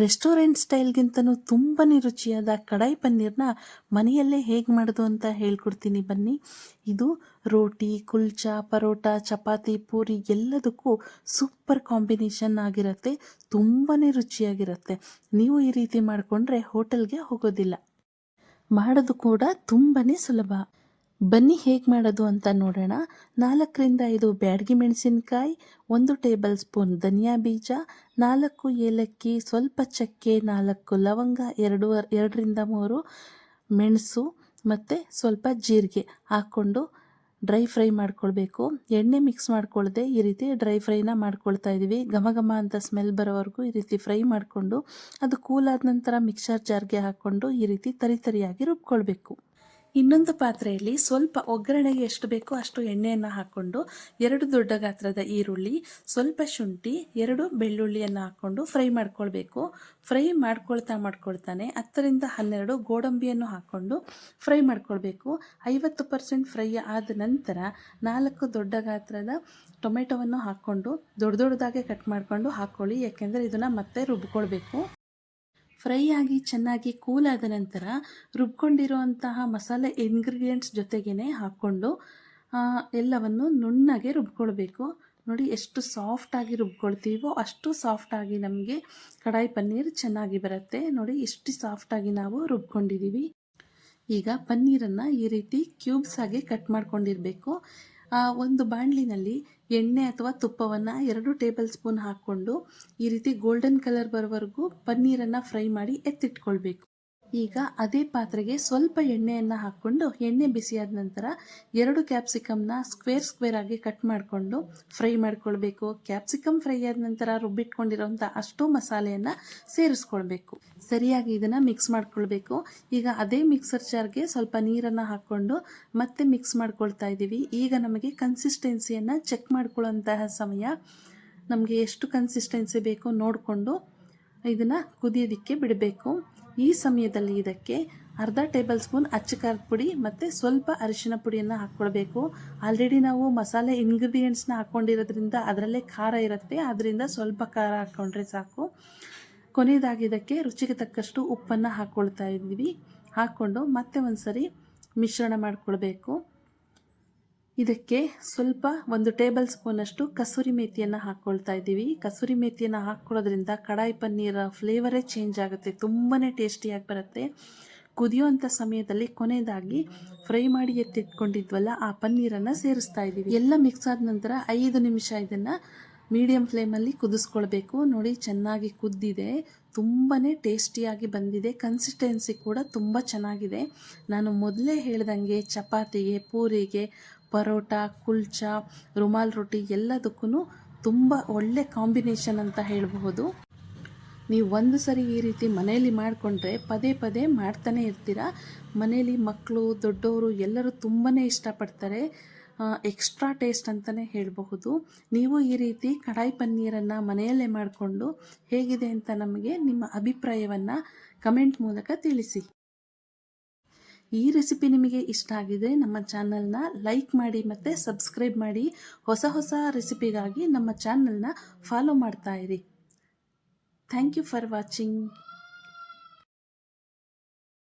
Restaurant ಸ್ಟೈಲ್ಗಿಂತನೂ ತುಂಬನೇ ರುಚಿಯಾದ ಕಡಾಯಿ ಪನ್ನೀರ್ನ ಮನೆಯಲ್ಲೇ ಹೇಗೆ ಮಾಡೋದು ಅಂತ ಹೇಳ್ಕೊಡ್ತೀನಿ ಬನ್ನಿ. ಇದು ರೋಟಿ, ಕುಲ್ಚಾ, ಪರೋಟ, ಚಪಾತಿ, ಪೂರಿ ಎಲ್ಲದಕ್ಕೂ ಸೂಪರ್ ಕಾಂಬಿನೇಷನ್ ಆಗಿರುತ್ತೆ. ತುಂಬನೇ ರುಚಿಯಾಗಿರುತ್ತೆ. ನೀವು ಈ ರೀತಿ ಮಾಡಿಕೊಂಡ್ರೆ ಹೋಟೆಲ್ಗೆ ಹೋಗೋದಿಲ್ಲ. ಮಾಡೋದು ಕೂಡ ತುಂಬನೇ ಸುಲಭ. ಬನ್ನಿ ಹೇಗೆ ಮಾಡೋದು ಅಂತ ನೋಡೋಣ. 4 ರಿಂದ 5 ಬ್ಯಾಡಗಿ ಮೆಣಸಿನಕಾಯಿ, 1 ಟೇಬಲ್ ಸ್ಪೂನ್ ಧನಿಯಾ ಬೀಜ, 4 ಏಲಕ್ಕಿ, ಸ್ವಲ್ಪ ಚಕ್ಕೆ, 4 ಲವಂಗ, 2ರಿಂದ 3 ಮೆಣಸು ಮತ್ತು ಸ್ವಲ್ಪ ಜೀರಿಗೆ ಹಾಕ್ಕೊಂಡು ಡ್ರೈ ಫ್ರೈ ಮಾಡ್ಕೊಳ್ಬೇಕು. ಎಣ್ಣೆ ಮಿಕ್ಸ್ ಮಾಡ್ಕೊಳ್ಳದೆ ಈ ರೀತಿ ಡ್ರೈ ಫ್ರೈನ ಮಾಡ್ಕೊಳ್ತಾ ಇದ್ದೀವಿ. ಘಮ ಘಮ ಅಂತ ಸ್ಮೆಲ್ ಬರೋವರೆಗೂ ಈ ರೀತಿ ಫ್ರೈ ಮಾಡಿಕೊಂಡು ಅದು ಕೂಲಾದ ನಂತರ ಮಿಕ್ಸರ್ ಜಾರ್ಗೆ ಹಾಕ್ಕೊಂಡು ಈ ರೀತಿ ತರಿಯಾಗಿ ರುಬ್ಕೊಳ್ಬೇಕು. ಇನ್ನೊಂದು ಪಾತ್ರೆಯಲ್ಲಿ ಸ್ವಲ್ಪ ಒಗ್ಗರಣೆಗೆ ಎಷ್ಟು ಬೇಕೋ ಅಷ್ಟು ಎಣ್ಣೆಯನ್ನು ಹಾಕ್ಕೊಂಡು 2 ದೊಡ್ಡ ಗಾತ್ರದ ಈರುಳ್ಳಿ, ಸ್ವಲ್ಪ ಶುಂಠಿ, 2 ಬೆಳ್ಳುಳ್ಳಿಯನ್ನು ಹಾಕ್ಕೊಂಡು ಫ್ರೈ ಮಾಡ್ಕೊಳ್ಬೇಕು. ಫ್ರೈ ಮಾಡ್ಕೊಳ್ತಾನೆ 10ರಿಂದ 12 ಗೋಡಂಬಿಯನ್ನು ಹಾಕ್ಕೊಂಡು ಫ್ರೈ ಮಾಡ್ಕೊಳ್ಬೇಕು. 50% ಫ್ರೈ ಆದ ನಂತರ 4 ದೊಡ್ಡ ಗಾತ್ರದ ಟೊಮೆಟೊವನ್ನು ಹಾಕ್ಕೊಂಡು ದೊಡ್ಡದಾಗೆ ಕಟ್ ಮಾಡಿಕೊಂಡು ಹಾಕ್ಕೊಳ್ಳಿ, ಯಾಕೆಂದರೆ ಇದನ್ನು ಮತ್ತೆ ರುಬ್ಕೊಳ್ಬೇಕು. ಫ್ರೈ ಆಗಿ ಚೆನ್ನಾಗಿ ಕೂಲಾದ ನಂತರ ರುಬ್ಕೊಂಡಿರುವಂತಹ ಮಸಾಲೆ ಇಂಗ್ರೀಡಿಯೆಂಟ್ಸ್ ಜೊತೆಗೇ ಹಾಕ್ಕೊಂಡು ಎಲ್ಲವನ್ನು ನುಣ್ಣಗೆ ರುಬ್ಕೊಳ್ಬೇಕು. ನೋಡಿ ಎಷ್ಟು ಸಾಫ್ಟಾಗಿ ರುಬ್ಕೊಳ್ತೀವೋ ಅಷ್ಟು ಸಾಫ್ಟಾಗಿ ನಮಗೆ ಕಡಾಯಿ ಪನ್ನೀರ್ ಚೆನ್ನಾಗಿ ಬರುತ್ತೆ. ನೋಡಿ ಎಷ್ಟು ಸಾಫ್ಟಾಗಿ ನಾವು ರುಬ್ಕೊಂಡಿದ್ದೀವಿ. ಈಗ ಪನ್ನೀರನ್ನು ಈ ರೀತಿ ಕ್ಯೂಬ್ಸ್ ಆಗಿ ಕಟ್ ಮಾಡ್ಕೊಂಡಿರಬೇಕು. ಒಂದು ಬಾಣಲಿನಲ್ಲಿ ಎಣ್ಣೆ ಅಥವಾ ತುಪ್ಪವನ್ನು 2 ಟೇಬಲ್ ಸ್ಪೂನ್ ಹಾಕ್ಕೊಂಡು ಈ ರೀತಿ ಗೋಲ್ಡನ್ ಕಲರ್ ಬರೋವರೆಗೂ ಪನ್ನೀರನ್ನು ಫ್ರೈ ಮಾಡಿ ಎತ್ತಿಟ್ಕೊಳ್ಬೇಕು. ಈಗ ಅದೇ ಪಾತ್ರೆಗೆ ಸ್ವಲ್ಪ ಎಣ್ಣೆಯನ್ನು ಹಾಕ್ಕೊಂಡು ಎಣ್ಣೆ ಬಿಸಿಯಾದ ನಂತರ 2 ಕ್ಯಾಪ್ಸಿಕಮ್ನ ಸ್ಕ್ವೇರ್ ಆಗಿ ಕಟ್ ಮಾಡಿಕೊಂಡು ಫ್ರೈ ಮಾಡ್ಕೊಳ್ಬೇಕು. ಕ್ಯಾಪ್ಸಿಕಮ್ ಫ್ರೈ ಆದ ನಂತರ ರುಬ್ಬಿಟ್ಕೊಂಡಿರೋಂಥ ಅಷ್ಟು ಮಸಾಲೆಯನ್ನು ಸೇರಿಸ್ಕೊಳ್ಬೇಕು. ಸರಿಯಾಗಿ ಇದನ್ನು ಮಿಕ್ಸ್ ಮಾಡ್ಕೊಳ್ಬೇಕು. ಈಗ ಅದೇ ಮಿಕ್ಸರ್ ಜಾರ್ಗೆ ಸ್ವಲ್ಪ ನೀರನ್ನು ಹಾಕ್ಕೊಂಡು ಮತ್ತೆ ಮಿಕ್ಸ್ ಮಾಡ್ಕೊಳ್ತಾ ಇದ್ದೀವಿ. ಈಗ ನಮಗೆ ಕನ್ಸಿಸ್ಟೆನ್ಸಿಯನ್ನು ಚೆಕ್ ಮಾಡ್ಕೊಳ್ಳೋಂತಹ ಸಮಯ. ನಮಗೆ ಎಷ್ಟು ಕನ್ಸಿಸ್ಟೆನ್ಸಿ ಬೇಕೋ ನೋಡಿಕೊಂಡು ಇದನ್ನು ಕುದಿಯೋದಕ್ಕೆ ಬಿಡಬೇಕು. ಈ ಸಮಯದಲ್ಲಿ ಇದಕ್ಕೆ ಅರ್ಧ ಟೇಬಲ್ ಸ್ಪೂನ್ ಅಚ್ಚ ಖಾರದ ಪುಡಿ ಮತ್ತು ಸ್ವಲ್ಪ ಅರಿಶಿನ ಪುಡಿಯನ್ನು ಹಾಕ್ಕೊಳ್ಬೇಕು. ಆಲ್ರೆಡಿ ನಾವು ಮಸಾಲೆ ಇಂಗ್ರೀಡಿಯೆಂಟ್ಸ್ನ ಹಾಕ್ಕೊಂಡಿರೋದ್ರಿಂದ ಅದರಲ್ಲೇ ಖಾರ ಇರುತ್ತೆ, ಅದರಿಂದ ಸ್ವಲ್ಪ ಖಾರ ಹಾಕ್ಕೊಂಡ್ರೆ ಸಾಕು. ಕೊನೆಯದಾಗಿ ಇದಕ್ಕೆ ರುಚಿಗೆ ತಕ್ಕಷ್ಟು ಉಪ್ಪನ್ನು ಹಾಕ್ಕೊಳ್ತಾ ಇದ್ದೀವಿ. ಹಾಕ್ಕೊಂಡು ಮತ್ತೆ ಒಂದ್ಸರಿ ಮಿಶ್ರಣ ಮಾಡಿಕೊಳ್ಬೇಕು. ಇದಕ್ಕೆ ಸ್ವಲ್ಪ 1 ಟೇಬಲ್ ಸ್ಪೂನಷ್ಟು ಕಸೂರಿ ಮೇಥಿಯನ್ನು ಹಾಕ್ಕೊಳ್ತಾ ಇದ್ದೀವಿ. ಕಸೂರಿ ಮೇಥಿಯನ್ನು ಹಾಕ್ಕೊಳ್ಳೋದ್ರಿಂದ ಕಡಾಯಿ ಪನ್ನೀರ ಫ್ಲೇವರೇ ಚೇಂಜ್ ಆಗುತ್ತೆ, ತುಂಬಾ ಟೇಸ್ಟಿಯಾಗಿ ಬರುತ್ತೆ. ಕುದಿಯುವಂಥ ಸಮಯದಲ್ಲಿ ಕೊನೆಯದಾಗಿ ಫ್ರೈ ಮಾಡಿ ಎತ್ತಿಟ್ಕೊಂಡಿದ್ವಲ್ಲ ಆ ಪನ್ನೀರನ್ನು ಸೇರಿಸ್ತಾ ಇದ್ದೀವಿ. ಎಲ್ಲ ಮಿಕ್ಸ್ ಆದ ನಂತರ 5 ನಿಮಿಷ ಇದನ್ನು ಮೀಡಿಯಮ್ ಫ್ಲೇಮಲ್ಲಿ ಕುದಿಸ್ಕೊಳ್ಬೇಕು. ನೋಡಿ ಚೆನ್ನಾಗಿ ಕುದ್ದಿದೆ, ತುಂಬಾ ಟೇಸ್ಟಿಯಾಗಿ ಬಂದಿದೆ. ಕನ್ಸಿಸ್ಟೆನ್ಸಿ ಕೂಡ ತುಂಬ ಚೆನ್ನಾಗಿದೆ. ನಾನು ಮೊದಲೇ ಹೇಳ್ದಂಗೆ ಚಪಾತಿಗೆ, ಪೂರಿಗೆ, ಪರೋಟ, ಕುಲ್ಚಾ, ರುಮಾಲ್ ರೋಟಿ ಎಲ್ಲದಕ್ಕೂ ತುಂಬ ಒಳ್ಳೆ ಕಾಂಬಿನೇಷನ್ ಅಂತ ಹೇಳಬಹುದು. ನೀವು ಒಂದು ಸರಿ ಈ ರೀತಿ ಮನೆಯಲ್ಲಿ ಮಾಡಿಕೊಂಡ್ರೆ ಪದೇ ಮಾಡ್ತಾನೆ ಇರ್ತೀರ. ಮನೆಯಲ್ಲಿ ಮಕ್ಕಳು, ದೊಡ್ಡವರು ಎಲ್ಲರೂ ತುಂಬಾ ಇಷ್ಟಪಡ್ತಾರೆ. ಎಕ್ಸ್ಟ್ರಾ ಟೇಸ್ಟ್ ಅಂತಲೇ ಹೇಳಬಹುದು. ನೀವು ಈ ರೀತಿ ಕಡಾಯಿ ಪನ್ನೀರನ್ನು ಮನೆಯಲ್ಲೇ ಮಾಡಿಕೊಂಡು ಹೇಗಿದೆ ಅಂತ ನಮಗೆ ನಿಮ್ಮ ಅಭಿಪ್ರಾಯವನ್ನು ಕಮೆಂಟ್ ಮೂಲಕ ತಿಳಿಸಿ. ಈ ರೆಸಿಪಿ ನಿಮಗೆ ಇಷ್ಟ ಆಗಿದೆ ನಮ್ಮ ಚಾನಲ್ನ ಲೈಕ್ ಮಾಡಿ ಮತ್ತು ಸಬ್ಸ್ಕ್ರೈಬ್ ಮಾಡಿ. ಹೊಸ ರೆಸಿಪಿಗಾಗಿ ನಮ್ಮ ಚಾನಲ್ನ ಫಾಲೋ ಮಾಡ್ತಾ ಇರಿ. Thank you for watching.